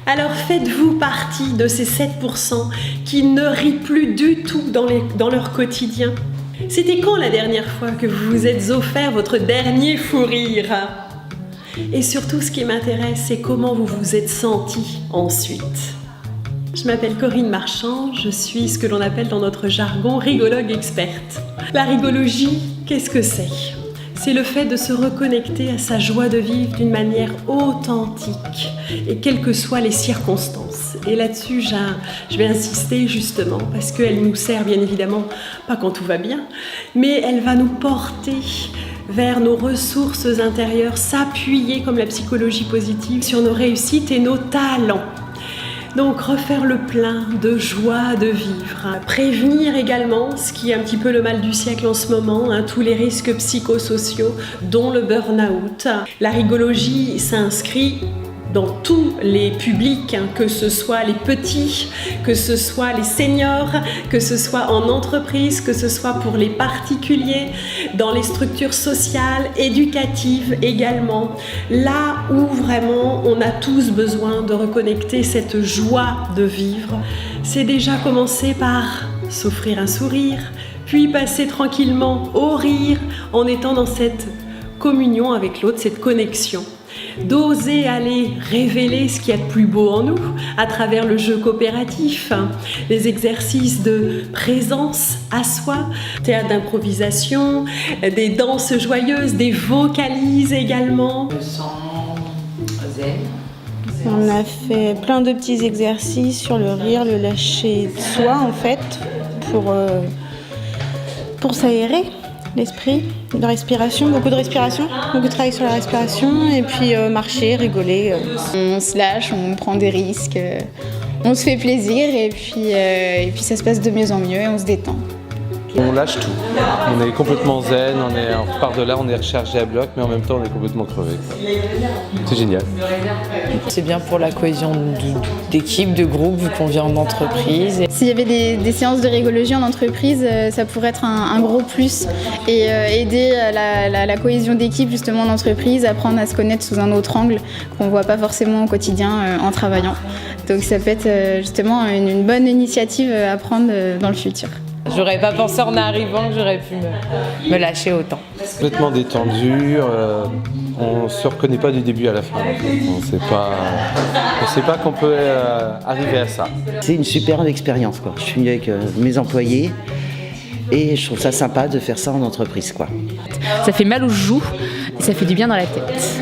Alors faites-vous partie de ces 7% qui ne rient plus du tout dans leur quotidien? C'était quand la dernière fois que vous vous êtes offert votre dernier fou rire? Et surtout, ce qui m'intéresse, c'est comment vous vous êtes senti ensuite. Je m'appelle Corinne Marchand, je suis ce que l'on appelle dans notre jargon rigologue experte. La rigologie, qu'est-ce que c'est? C'est le fait de se reconnecter à sa joie de vivre d'une manière authentique et quelles que soient les circonstances. Et là-dessus, je vais insister justement parce qu'elle nous sert bien évidemment, pas quand tout va bien, mais elle va nous porter vers nos ressources intérieures, s'appuyer comme la psychologie positive sur nos réussites et nos talents. Donc refaire le plein de joie de vivre. Prévenir également ce qui est un petit peu le mal du siècle en ce moment, tous les risques psychosociaux, dont le burn-out. La rigologie s'inscrit dans tous les publics, que ce soit les petits, que ce soit les seniors, que ce soit en entreprise, que ce soit pour les particuliers, dans les structures sociales, éducatives également. Là où vraiment on a tous besoin de reconnecter cette joie de vivre, c'est déjà commencer par s'offrir un sourire, puis passer tranquillement au rire en étant dans cette communion avec l'autre, cette connexion. D'oser aller révéler ce qu'il y a de plus beau en nous à travers le jeu coopératif, les exercices de présence à soi, théâtre d'improvisation, des danses joyeuses, des vocalises également. Je sens zen. On a fait plein de petits exercices sur le rire, le lâcher de soi en fait, pour s'aérer l'esprit, de respiration, beaucoup de travail sur la respiration et puis marcher, rigoler. On se lâche, on prend des risques, on se fait plaisir et puis ça se passe de mieux en mieux et on se détend. On lâche tout, on est complètement zen, on repart de là, on est rechargé à bloc, mais en même temps on est complètement crevé. C'est génial. C'est bien pour la cohésion d'équipe, de groupe, vu qu'on vient en entreprise. S'il y avait des séances de rigologie en entreprise, ça pourrait être un gros plus et aider la cohésion d'équipe justement en entreprise, apprendre à se connaître sous un autre angle qu'on ne voit pas forcément au quotidien en travaillant. Donc ça peut être justement une bonne initiative à prendre dans le futur. J'aurais pas pensé en arrivant que j'aurais pu me lâcher autant. Complètement détendu, on ne se reconnaît pas du début à la fin. On ne sait pas qu'on peut arriver à ça. C'est une superbe expérience, quoi. Je suis venu avec mes employés et je trouve ça sympa de faire ça en entreprise, quoi. Ça fait mal aux joues et ça fait du bien dans la tête.